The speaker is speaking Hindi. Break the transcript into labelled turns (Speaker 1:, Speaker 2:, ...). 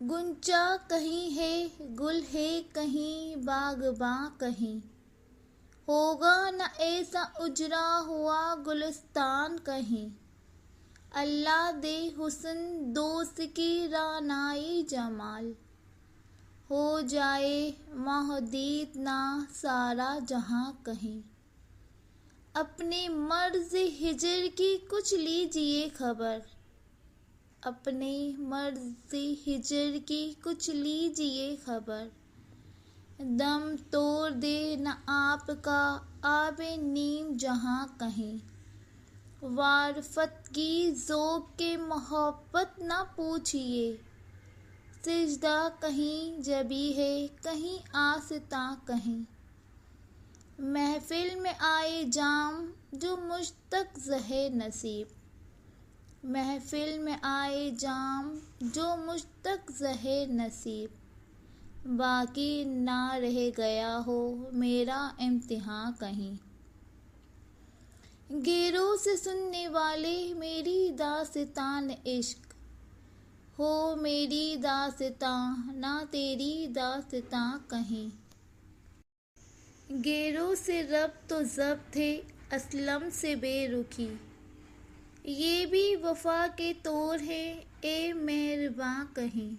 Speaker 1: गुंचा कहीं है गुल है कहीं बागबां कहीं, होगा न ऐसा उजरा हुआ गुलिस्तान कहीं। अल्लाह दे हुस्न दोस्त की रानाई जमाल, हो जाए मोहदीद ना सारा जहां कहीं। अपने मर्ज़ हिजर की कुछ लीजिए खबर, अपने मर्ज़ हिजर की कुछ लीजिए खबर। दम तोड़ दे न आपका आबे नीम जहां कहीं। वारफत की ज़ोक के मोहब्बत न पूछिए, सिजदा कहीं जबी है कहीं आस्ता कहीं। महफिल में आए जाम जो मुझ तक ज़हे नसीब, महफिल में आए जाम जो मुझ तक ज़हे नसीब। बाकी ना रह गया हो मेरा इम्तिहान कहीं। गैरों से सुनने वाले मेरी दास्तान इश्क, हो मेरी दास्तां ना तेरी दास्तां कहीं। गैरों से रब तो ज़ब्त थे असलम से बेरुखी, ये भी वफा के तौर है ए मेहरबां कहीं।